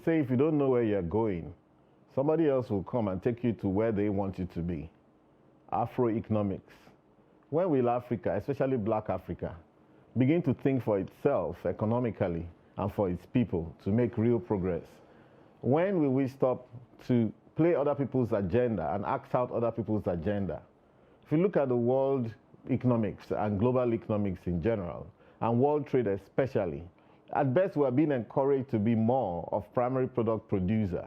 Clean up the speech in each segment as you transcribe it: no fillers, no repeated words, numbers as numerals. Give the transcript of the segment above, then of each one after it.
say if you don't know where you're going, somebody else will come and take you to where they want you to be. Afro-economics. When will Africa, especially Black Africa, begin to think for itself economically and for its people to make real progress? When will we stop to play other people's agenda and act out other people's agenda? If you look at the world economics and global economics in general, and world trade especially, at best we're being encouraged to be more of primary product producer.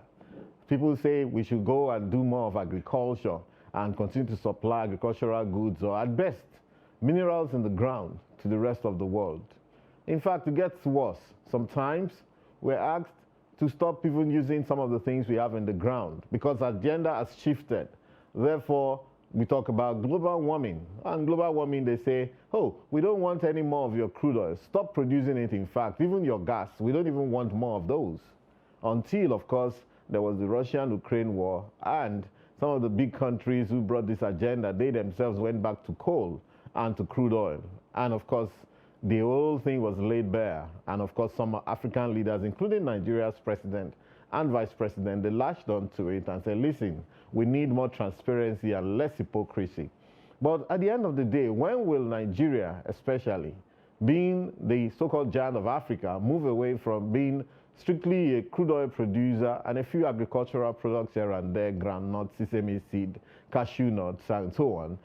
People say we should go and do more of agriculture and continue to supply agricultural goods, or at best, minerals in the ground to the rest of the world. In fact, it gets worse. Sometimes we're asked to stop even using some of the things we have in the ground because our agenda has shifted. Therefore, we talk about global warming. And global warming, they say, oh, we don't want any more of your crude oil. Stop producing it, in fact. Even your gas, we don't even want more of those. Until, of course, there was the Russian-Ukraine war, and some of the big countries who brought this agenda, they themselves went back to coal and to crude oil. And, of course, the whole thing was laid bare. And, of course, some African leaders, including Nigeria's president and vice president, they latched onto it and said, listen, we need more transparency and less hypocrisy. But at the end of the day, when will Nigeria, especially, being the so-called giant of Africa, move away from being strictly a crude oil producer and a few agricultural products here and there, groundnut, sesame seed, cashew nuts, and so on,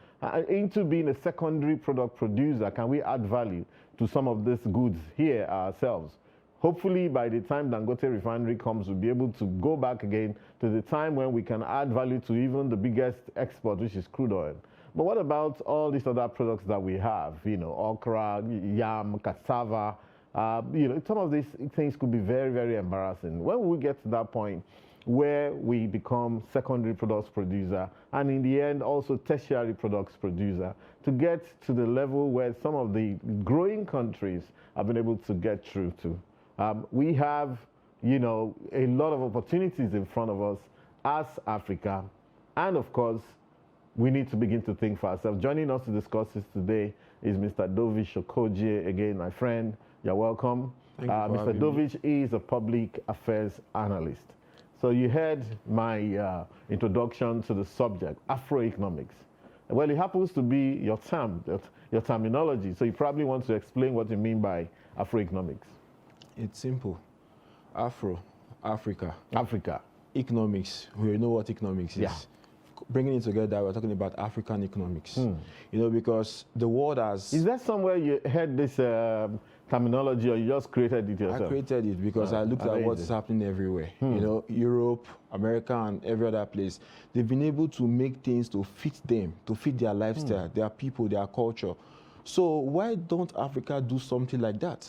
into being a secondary product producer? Can we add value to some of these goods here ourselves? Hopefully, by the time Dangote refinery comes, we'll be able to go back again to the time when we can add value to even the biggest export, which is crude oil. But what about all these other products that we have? You know, okra, yam, cassava. Some of these things could be very, very embarrassing. When will we get to that point where we become secondary products producer and in the end also tertiary products producer to get to the level where some of the growing countries have been able to get through to? We have, a lot of opportunities in front of us as Africa. And of course, we need to begin to think for ourselves. Joining us to discuss this today is Mr. Dovish Okogie. Again, my friend, you're welcome. Mr. Dovish is a public affairs analyst. So you heard my introduction to the subject, Afro-economics. Well, it happens to be your terminology. So you probably want to explain what you mean by Afro-economics. It's simple. Afro, Africa. Africa. Economics, we know what economics is. Yeah. Bringing it together, we're talking about African economics. Because the world has... Is that somewhere you heard this terminology, or you just created it yourself? I created it because I looked at what's happening everywhere. Europe, America, and every other place. They've been able to make things to fit them, to fit their lifestyle, their people, their culture. So why don't Africa do something like that?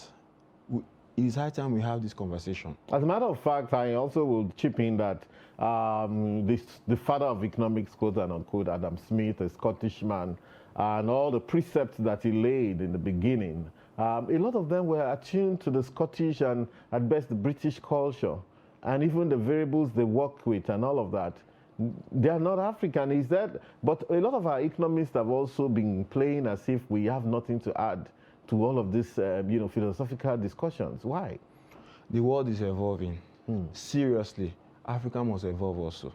It is high time we have this conversation. As a matter of fact, I also will chip in that the father of economics, quote and unquote, Adam Smith, a Scottish man, and all the precepts that he laid in the beginning, a lot of them were attuned to the Scottish and at best the British culture, and even the variables they work with and all of that. They are not African, is that? But a lot of our economists have also been playing as if we have nothing to add to all of these, philosophical discussions. Why? The world is evolving. Seriously, Africa must evolve also.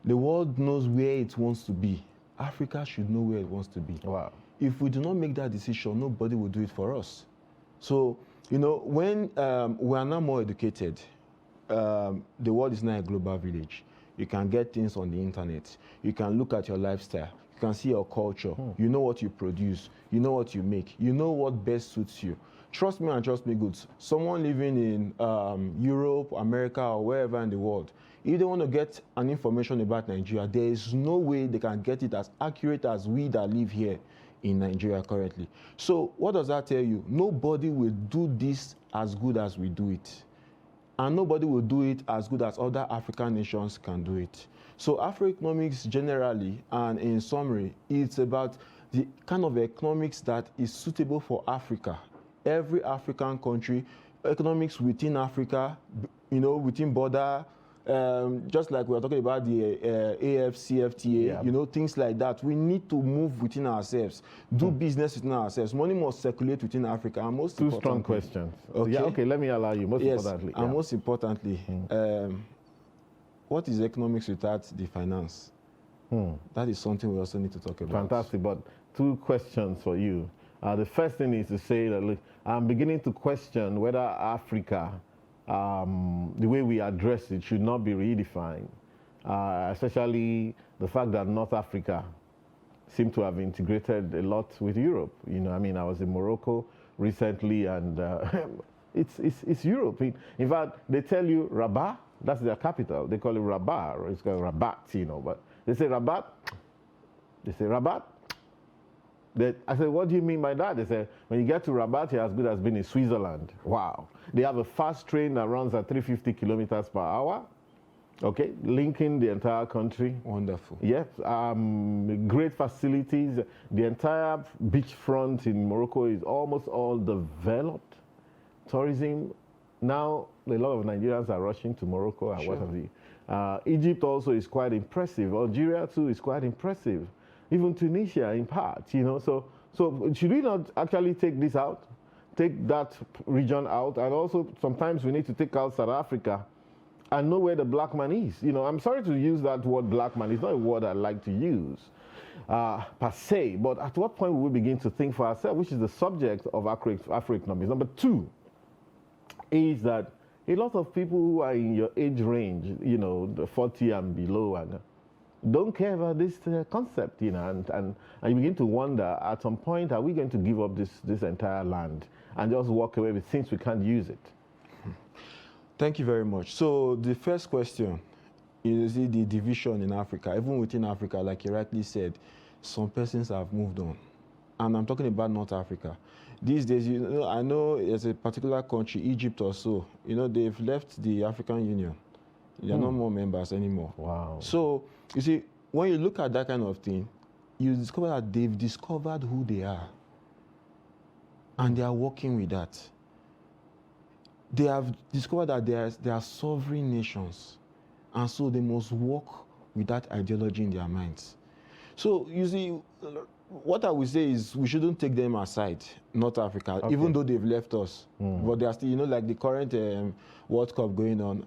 The world knows where it wants to be. Africa should know where it wants to be. Wow. If we do not make that decision, nobody will do it for us. So, when we are now more educated, the world is now a global village. You can get things on the internet. You can look at your lifestyle. You can see your culture. You know what you produce. You know what you make. You know what best suits you. Trust me and trust me goods. Someone living in Europe, America, or wherever in the world, if they want to get an information about Nigeria, there is no way they can get it as accurate as we that live here in Nigeria currently. So what does that tell you? Nobody will do this as good as we do it. And nobody will do it as good as other African nations can do it. So Afro-economics generally, and in summary, it's about the kind of economics that is suitable for Africa. Every African country, economics within Africa, within border just like we were talking about the AFCFTA, you know, things like that. We need to move within ourselves, do business within ourselves. Money must circulate within Africa. And most Two strong questions. Okay. Yeah, okay, let me allow you. Most importantly. And most importantly, what is economics without the finance? That is something we also need to talk about. Fantastic, but two questions for you. The first thing is to say that, look, I'm beginning to question whether Africa, the way we address it, should not be redefined, especially the fact that North Africa seemed to have integrated a lot with Europe. You know, I mean, I was in Morocco recently, and it's Europe. In fact, they tell you Rabat, that's their capital. They call it Rabat, or it's called Rabat, you know, but they say Rabat. They say Rabat. I said, what do you mean by that? They said, when you get to Rabat, you're as good as being in Switzerland. Wow. They have a fast train that runs at 350 kilometers per hour, okay, linking the entire country. Wonderful. Yes, great facilities. The entire beachfront in Morocco is almost all developed. Tourism, now a lot of Nigerians are rushing to Morocco and what have you. Egypt also is quite impressive. Algeria too is quite impressive. Even Tunisia in part, you know. So should we not actually take this out, take that region out, and also sometimes we need to take out South Africa and know where the black man is. You know, I'm sorry to use that word black man. It's not a word I like to use per se, but at what point will we begin to think for ourselves, which is the subject of Afro-economics. Number two is that a lot of people who are in your age range, you know, the 40 and below, and don't care about this concept, you know, and you begin to wonder, at some point, are we going to give up this entire land and just walk away with since we can't use it? Thank you very much. So the first question is the division in Africa. Even within Africa, like you rightly said, some persons have moved on. And I'm talking about North Africa. These days, you know, I know there's a particular country, Egypt or so, you know, they've left the African Union. They're not more members anymore. Wow. So, you see, when you look at that kind of thing, you discover that they've discovered who they are. And they are working with that. They have discovered that they are sovereign nations. And so they must work with that ideology in their minds. So, you see, what I would say is we shouldn't take them aside, North Africa, even though they've left us. But they are still, you know, like the current World Cup going on,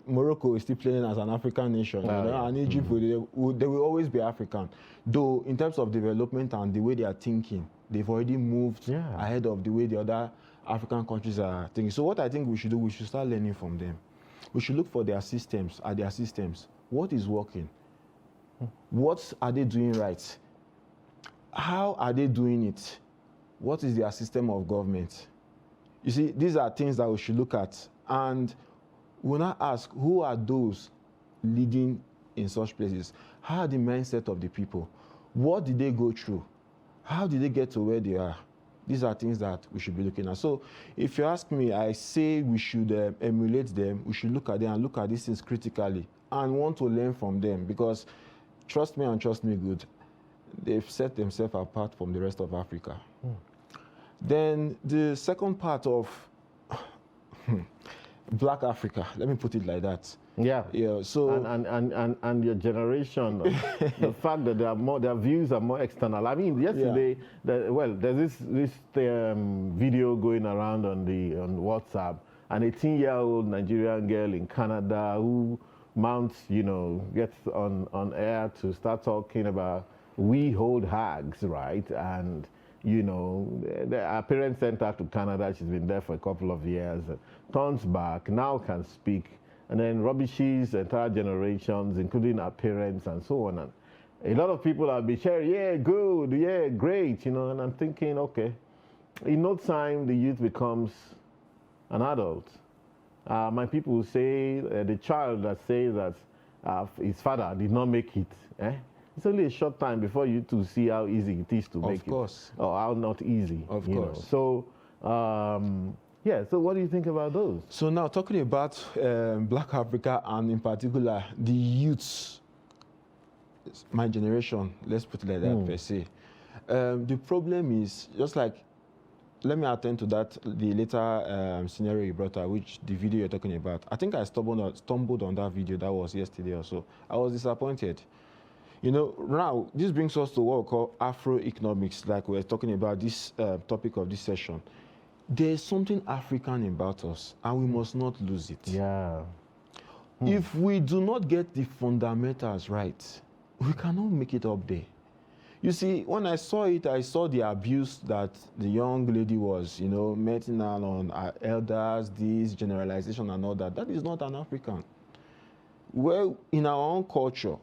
Morocco is still playing as an African nation, you know, and Egypt, they will always be African. Though, in terms of development and the way they are thinking, they've already moved ahead of the way the other African countries are thinking. So what I think we should do, we should start learning from them. We should look for their systems, What is working? What are they doing right? How are they doing it? What is their system of government? You see, these are things that we should look at. And we'll not ask, who are those leading in such places? How are the mindset of the people? What did they go through? How did they get to where they are? These are things that we should be looking at. So if you ask me, I say we should emulate them. We should look at them and look at these things critically and want to learn from them, because trust me and trust me good, they've set themselves apart from the rest of Africa. Then the second part of Black Africa, let me put it like that. Yeah. So and your generation, the fact that their views are more external. I mean, yesterday, there's this video going around on WhatsApp, an 18-year-old Nigerian girl in Canada who gets on air to start talking about we hold hags, right? And her parents sent her to Canada. She's been there for a couple of years. Turns back, now can speak, and then rubbishes entire generations, including our parents and so on. And a lot of people have been sharing, yeah, good, yeah, great, and I'm thinking, okay, in no time the youth becomes an adult. My people will say, the child that says that his father did not make it, it's only a short time before you to see how easy it is to make it. Of course. Or how not easy. Of course. So, so what do you think about those? So now talking about Black Africa and in particular the youths, my generation, let's put it like that per se. The problem is, just like let me attend to that, the later scenario you brought up, which the video you're talking about. I think I stumbled on that video. That was yesterday or so. I was disappointed. You know, now, this brings us to what we call Afro-economics, like we're talking about this topic of this session. There's something African about us, and we must not lose it. Yeah. If we do not get the fundamentals right, we cannot make it up there. You see, when I saw it, I saw the abuse that the young lady was, you know, meting on our elders, this generalization and all that. That is not an African. Well, in our own culture.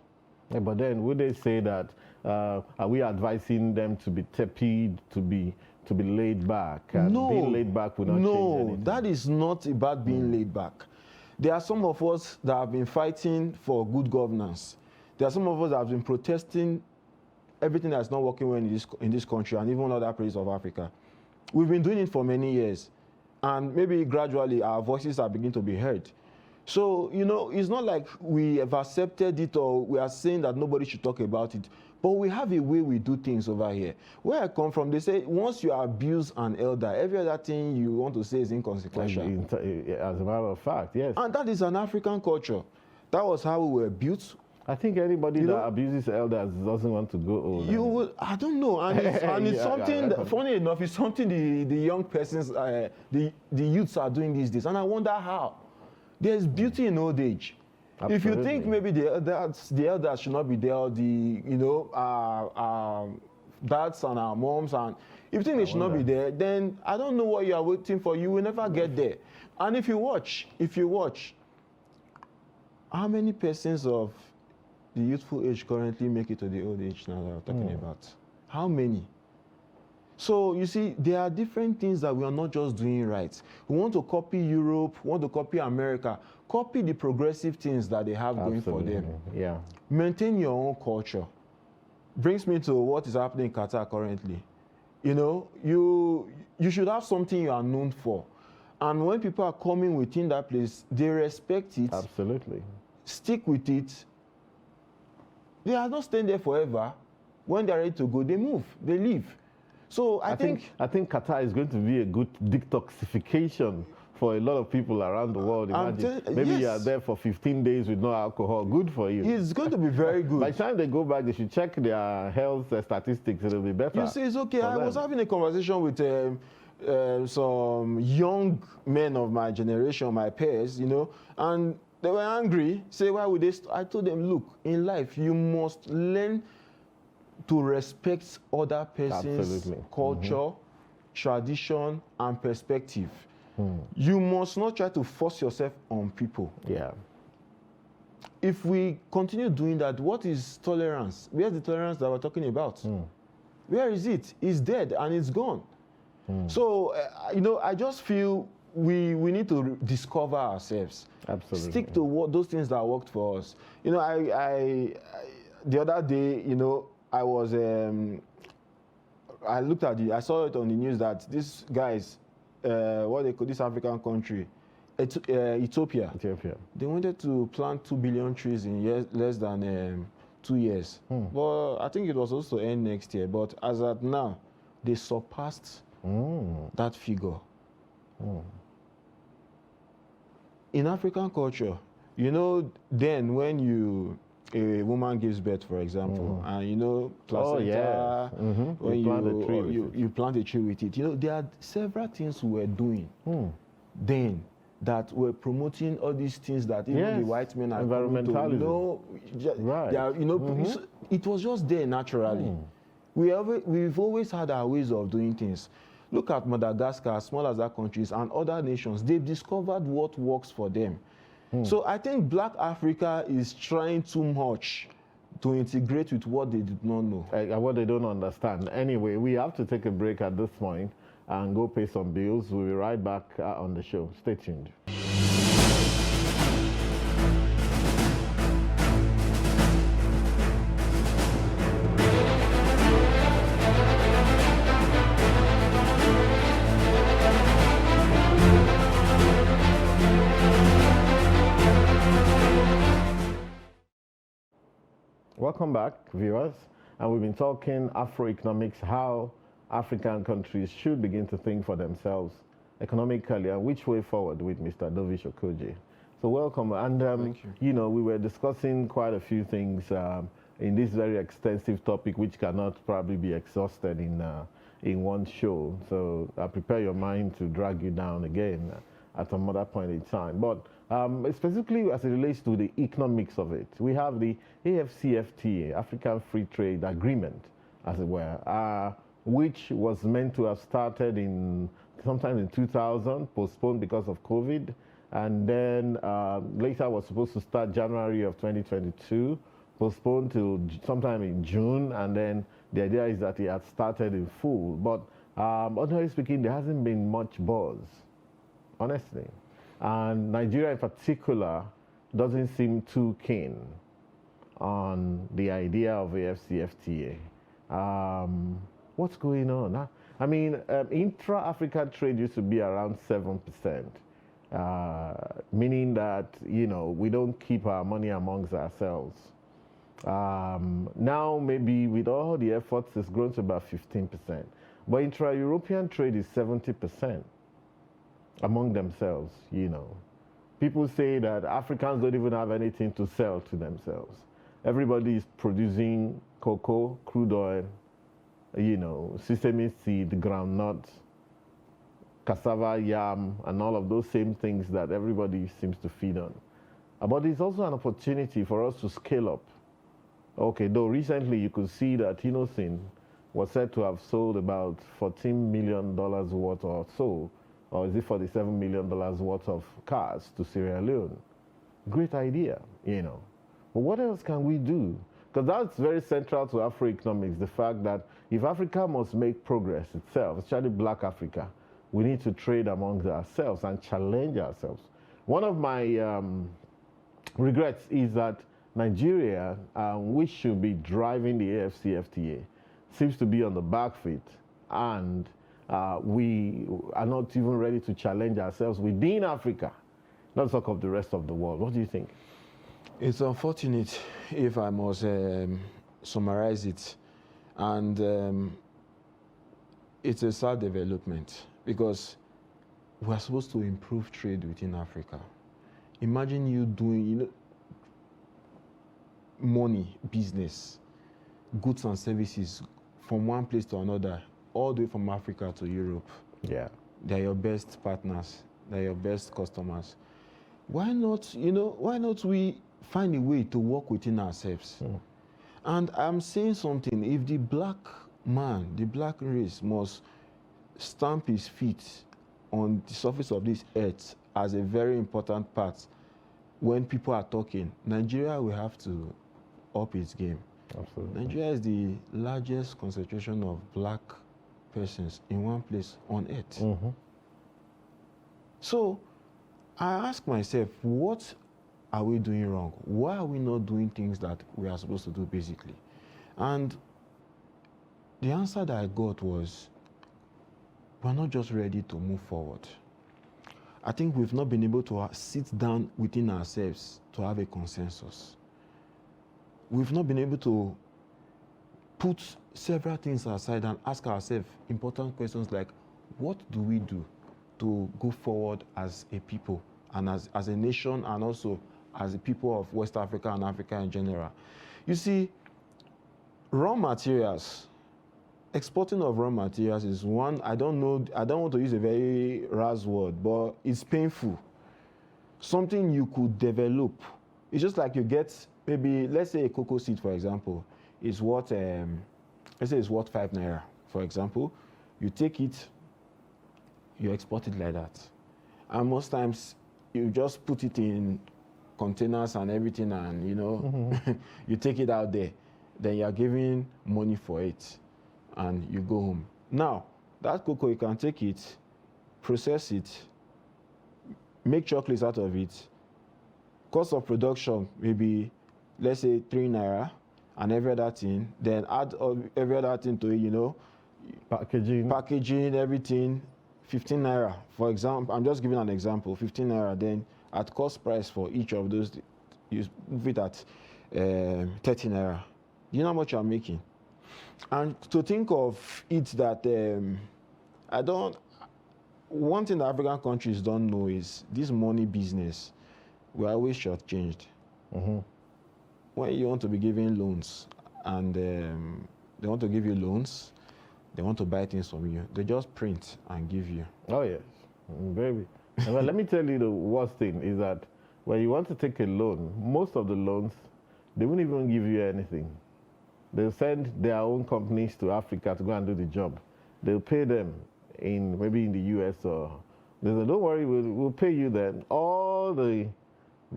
Yeah, but then would they say that, are we advising them to be tepid, to be laid back? And No, being laid back will not change anything. that is not about being laid back. There are some of us that have been fighting for good governance. There are some of us that have been protesting everything that's not working well in this country and even other places of Africa. We've been doing it for many years, and maybe gradually our voices are beginning to be heard. So, you know, it's not like we have accepted it or we are saying that nobody should talk about it, but we have a way we do things over here. Where I come from, they say once you abuse an elder, every other thing you want to say is inconsequential. As a matter of fact, yes. And that is an African culture. That was how we were built. I think anybody that abuses elders doesn't want to go old. You will, I don't know, and it's something that, funny enough, it's something the young persons, the youths are doing these days, and I wonder how. There's beauty in old age. Absolutely. If you think maybe the elders should not be there, or our dads and our moms, and if you think they should not be there, then I don't know what you are waiting for. You will never get there. And if you watch, how many persons of the youthful age currently make it to the old age now that we're talking about? How many? So, you see, there are different things that we are not just doing right. We want to copy Europe, we want to copy America, copy the progressive things that they have going for them. Yeah. Maintain your own culture. Brings me to what is happening in Qatar currently. You know, you should have something you are known for. And when people are coming within that place, they respect it. Absolutely. Stick with it. They are not staying there forever. When they're ready to go, they move, they leave. So I think Qatar is going to be a good detoxification for a lot of people around the world. Imagine maybe you are there for 15 days with no alcohol. Good for you. It's going to be very good. By the time they go back, they should check their health statistics. It'll be better. You see, it's okay. I was having a conversation with some young men of my generation, my peers, you know, and they were angry. Say, why would they? I told them, look, in life, you must learn to respect other person's culture, tradition, and perspective. You must not try to force yourself on people. Yeah. If we continue doing that, what is tolerance? Where's the tolerance that we're talking about? Where is it? It's dead and it's gone. So, you know, I just feel we need to discover ourselves. Absolutely. Stick to those things that worked for us. You know, I the other day, you know, I was, I looked at I saw it on the news that these guys, what they call this African country, Ethiopia. They wanted to plant 2 billion trees in less than 2 years. But I think it was supposed to end next year. But as at now, they surpassed that figure. In African culture, you know, then when a woman gives birth, for example, and you know, placenta, when you plant a tree with it. You know, there are several things we were doing then that were promoting all these things that even the white men are environmentalism. You know, you know, it was just there naturally. We've always had our ways of doing things. Look at Madagascar, as small as that country is, and other nations. They've discovered what works for them. So I think Black Africa is trying too much to integrate with what they did not know. What they don't understand. Anyway, we have to take a break at this point and go pay some bills. We'll be right back on the show. Stay tuned. Welcome back, viewers. And we've been talking Afro-economics, how African countries should begin to think for themselves economically and which way forward with Mr. Dovish Okoje. So welcome. And, Thank you. you know, we were discussing quite a few things in this very extensive topic, which cannot probably be exhausted in one show. So prepare your mind to drag you down again at some other point in time. But specifically as it relates to the economics of it, we have the AFCFTA, African Free Trade Agreement, as it were, which was meant to have started sometime in 2000, postponed because of COVID, and then later was supposed to start January of 2022, postponed till sometime in June, and then the idea is that it had started in full. But ordinarily speaking, there hasn't been much buzz, honestly. And Nigeria in particular doesn't seem too keen on the idea of AFCFTA. What's going on? I mean, intra-Africa trade used to be around 7%, meaning that, you know, we don't keep our money amongst ourselves. Now, maybe with all the efforts, it's grown to about 15%. But intra-European trade is 70% among themselves, you know. People say that Africans don't even have anything to sell to themselves. Everybody is producing cocoa, crude oil, you know, sesame seed, groundnut, cassava, yam, and all of those same things that everybody seems to feed on. But it's also an opportunity for us to scale up. Okay, though recently you could see that Innocent was said to have sold about $14 million worth or so, or is it $47 million worth of cars to Sierra Leone? Great idea, you know. But what else can we do? Because that's very central to Afro-economics, the fact that if Africa must make progress itself, especially Black Africa, we need to trade amongst ourselves and challenge ourselves. One of my regrets is that Nigeria, which should be driving the AFCFTA, seems to be on the back feet, and we are not even ready to challenge ourselves within Africa, not talk of the rest of the world. What do you think? It's unfortunate, if I must summarize it, and it's a sad development because we're supposed to improve trade within Africa. Imagine you doing, you know, money, business, goods and services from one place to another, all the way from Africa to Europe. Yeah. They're your best partners. They're your best customers. Why not, you know, why not we find a way to work within ourselves? And I'm saying something, if the black man, the black race must stamp his feet on the surface of this earth as a very important part when people are talking, Nigeria will have to up its game. Absolutely. Nigeria is the largest concentration of black persons in one place on earth. So I ask myself, what are we doing wrong? Why are we not doing things that we are supposed to do basically? And the answer that I got was, we're not just ready to move forward. I think we've not been able to sit down within ourselves to have a consensus. We've not been able to put several things aside and ask ourselves important questions like, what do we do to go forward as a people and as a nation, and also as a people of West Africa and Africa in general? You see, raw materials, exporting of raw materials is one, I don't want to use a very rash word, but it's painful. Something you could develop. It's just like you get, maybe, let's say a cocoa seed, for example, is worth, let's say it's worth 5 naira, for example. You take it, you export it like that. And most times, you just put it in containers and everything, and, you know, you take it out there. Then you're giving money for it, and you go home. Now, that cocoa, you can take it, process it, make chocolates out of it. Cost of production, maybe, let's say 3 naira, and every other thing. Then add every other thing to it, you know. Packaging, everything, 15 naira. For example, I'm just giving an example, 15 naira. Then at cost price for each of those, you move it at 30 naira. You know how much you're making? And to think of it that one thing that African countries don't know is this money business, we're always shortchanged. When you want to be giving loans and they want to give you loans, they want to buy things from you, they just print and give you. Oh, yes, baby. Well, let me tell you the worst thing is that when you want to take a loan, most of the loans, they won't even give you anything. They'll send their own companies to Africa to go and do the job. They'll pay them maybe in the US, or they say, don't worry, we'll pay you then. All the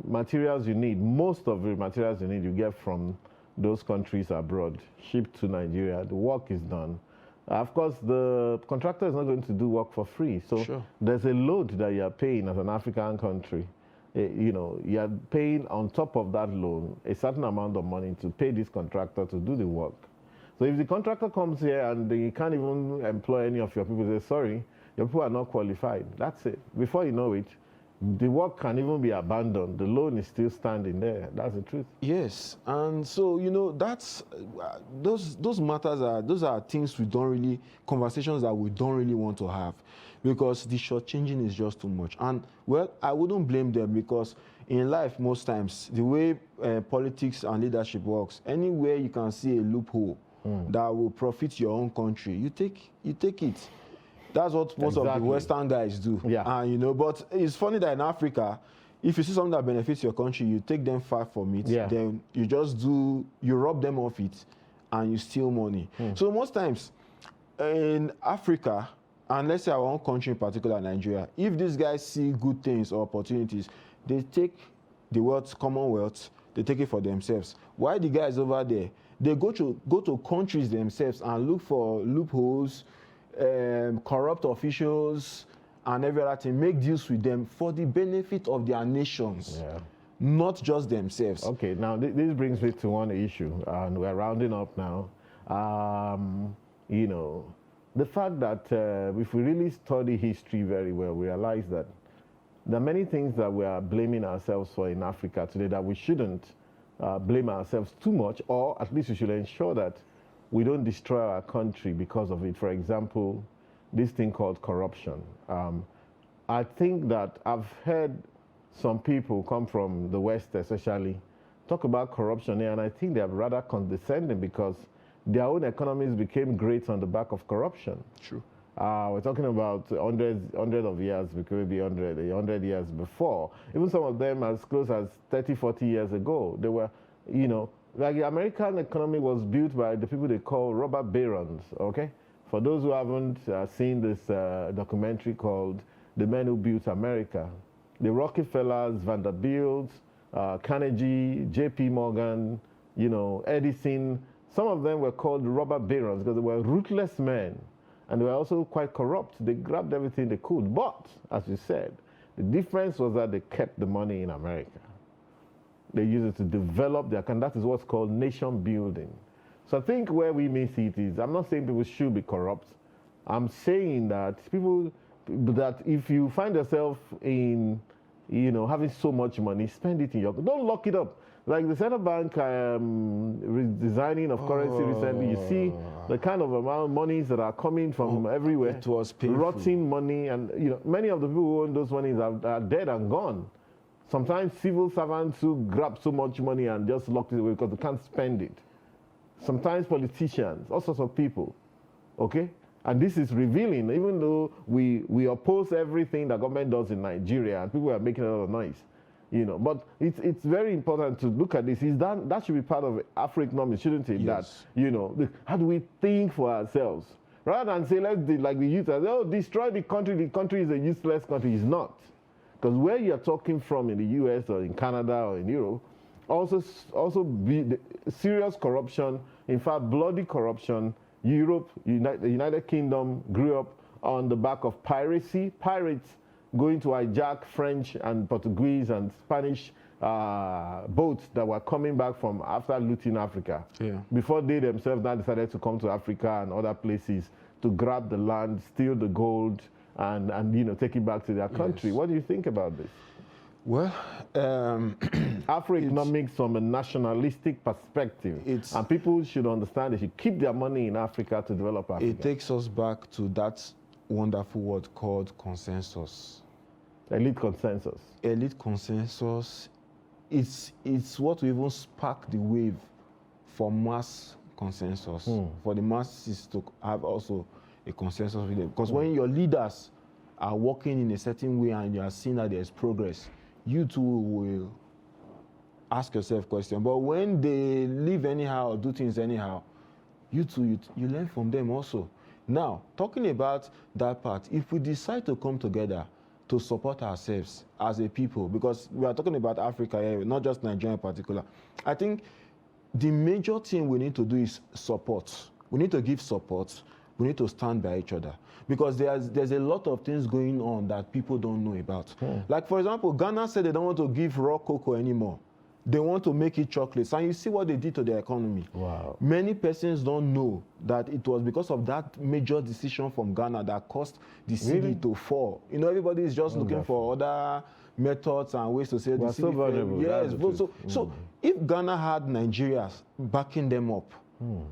materials you need, most of the materials you need, you get from those countries abroad, shipped to Nigeria. The work is done. Of course, the contractor is not going to do work for free. So Sure. There's a load that you are paying as an African country. You are paying on top of that loan a certain amount of money to pay this contractor to do the work. So if the contractor comes here and they can't even employ any of your people, they say, sorry, your people are not qualified. That's it. Before you know it, the work can even be abandoned. The loan is still standing there. That's the truth. Yes, and so that's those matters are things conversations that we don't really want to have, because the shortchanging is just too much. And well, I wouldn't blame them, because in life most times the way politics and leadership works, anywhere you can see a loophole that will profit your own country, you take it. That's what most of the Western guys do. Yeah. But it's funny that in Africa, if you see something that benefits your country, you take them far from it. Yeah. Then you rob them of it, and you steal money. So most times in Africa, and let's say our own country in particular, Nigeria, if these guys see good things or opportunities, they take the Commonwealth, they take it for themselves. Why the guys over there, they go to countries themselves and look for loopholes, corrupt officials, and every other thing, make deals with them for the benefit of their nations, not just themselves. Okay, now this brings me to one issue, and we're rounding up now. The fact that if we really study history very well, we realize that there are many things that we are blaming ourselves for in Africa today that we shouldn't blame ourselves too much, or at least we should ensure that we don't destroy our country because of it. For example, this thing called corruption. I think that I've heard some people come from the West especially talk about corruption here, and I think they are rather condescending because their own economies became great on the back of corruption. True. We're talking about hundreds of years, maybe 100 years before. Even some of them as close as 30, 40 years ago. They were, like the American economy was built by the people they call robber barons, okay? For those who haven't seen this documentary called The Men Who Built America, the Rockefellers, Vanderbilt, Carnegie, J.P. Morgan, Edison, some of them were called robber barons because they were ruthless men, and they were also quite corrupt. They grabbed everything they could. But, as you said, the difference was that they kept the money in America. They use it to develop their country. That is what's called nation building. So I think where we may see it is, I'm not saying people should be corrupt. I'm saying that if you find yourself in, having so much money, spend it in don't lock it up. Like the central bank redesigning of currency recently, you see the kind of amount of monies that are coming from everywhere. It was painful. Rotting money, and many of the people who own those monies are dead and gone. Sometimes civil servants who grab so much money and just lock it away because they can't spend it. Sometimes politicians, all sorts of people, okay? And this is revealing, even though we oppose everything that government does in Nigeria, and people are making a lot of noise, but it's very important to look at this. That should be part of AFRO-ECONOMICS, shouldn't it? Yes. That, how do we think for ourselves? Rather than say, let's do like the youth, destroy the country is a useless country. It's not. Because where you're talking from in the US or in Canada or in Europe, also be serious corruption, in fact, bloody corruption. Europe, the United Kingdom grew up on the back of piracy. Pirates going to hijack French and Portuguese and Spanish boats that were coming back from after looting Africa. Yeah. Before they themselves now decided to come to Africa and other places to grab the land, steal the gold, and take it back to their country. Yes. What do you think about this? Well, Afro-economics from a nationalistic perspective. And people should understand they should keep their money in Africa to develop Africa. It takes us back to that wonderful word called consensus. Elite consensus. Elite consensus. It's what will even spark the wave for mass consensus, for the masses to have also a consensus with them. Because when your leaders are working in a certain way and you are seeing that there's progress, you too will ask yourself questions. But when they live anyhow or do things anyhow, you too, you learn from them also. Now, talking about that part, if we decide to come together to support ourselves as a people, because we are talking about Africa here, not just Nigeria in particular, I think the major thing we need to do is support. We need to give support. We need to stand by each other. Because there's a lot of things going on that people don't know about. Like, for example, Ghana said they don't want to give raw cocoa anymore. They want to make it chocolates. And you see what they did to their economy. Wow. Many persons don't know that it was because of that major decision from Ghana that caused the cedi to fall. You know, everybody is just looking for other methods and ways to say the so valuable. Yes. So if Ghana had Nigeria backing them up,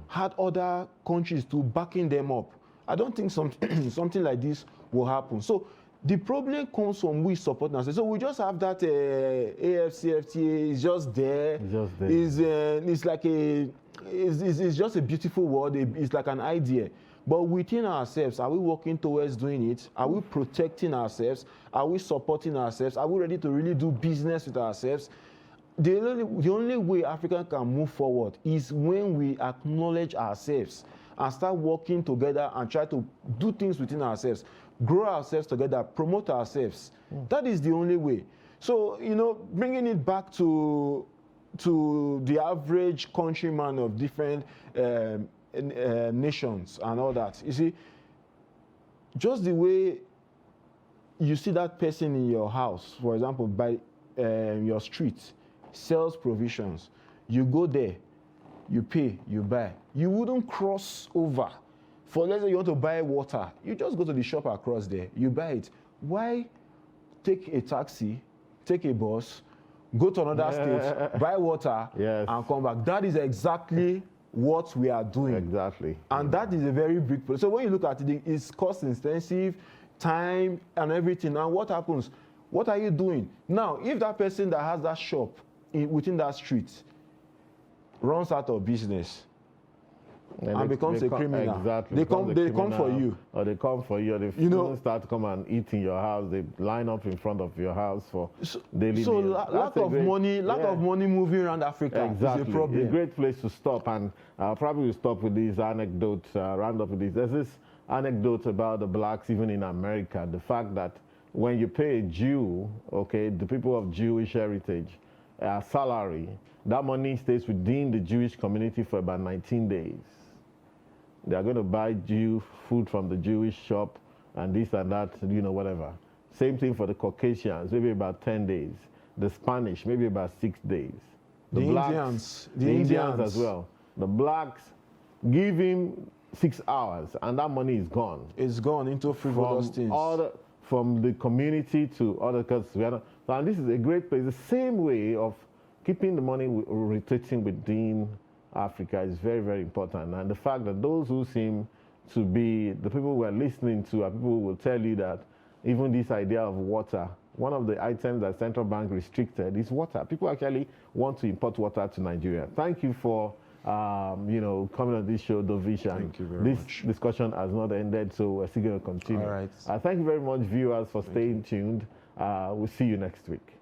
had other countries too backing them up, I don't think something like this will happen. So the problem comes from we supporting ourselves. So we just have that AFCFTA is just there. It's like it's just a beautiful word. It's like an idea. But within ourselves, are we working towards doing it? Are we protecting ourselves? Are we supporting ourselves? Are we ready to really do business with ourselves? The only way Africa can move forward is when we acknowledge ourselves and start working together and try to do things within ourselves, grow ourselves together, promote ourselves. That is the only way. So, you know, bringing it back to the average countryman of different nations and all that, you see, just the way you see that person in your house, for example, by your street, sells provisions, you go there, you pay, you buy. You wouldn't cross over. For let's say you want to buy water, you just go to the shop across there, you buy it. Why take a taxi, take a bus, go to another state, buy water, and come back? That is exactly what we are doing. Exactly. And that is a very big problem. So when you look at it, it's cost intensive, time and everything. And what happens? What are you doing? Now, if that person that has that shop within that street runs out of business and becomes a criminal, exactly, they come for you. Or they come for you, or they start to come and eat in your house, they line up in front of your house for daily so meals. lack of money moving around Africa is a problem. It's a great place to stop, and I'll probably stop with these anecdotes, round up with these. There's this anecdote about the blacks even in America, the fact that when you pay a Jew, okay, the people of Jewish heritage, salary, that money stays within the Jewish community for about 19 days. They are going to buy food from the Jewish shop and this and that, you know, whatever. Same thing for the Caucasians, maybe about 10 days. The Spanish, maybe about 6 days. The blacks, the Indians as well. The blacks give him 6 hours and that money is gone. It's gone into frivolous things. From the community to other countries. And this is a great place. The same way of keeping the money rotating within Africa is very, very important. And the fact that those who seem to be the people we're listening to are people who will tell you that even this idea of water, one of the items that central bank restricted is water. People actually want to import water to Nigeria. Thank you for coming on this show, Dovish. Thank you very much. This discussion has not ended, so we're still going to continue. All right. Thank you very much, viewers, for staying tuned. We'll see you next week.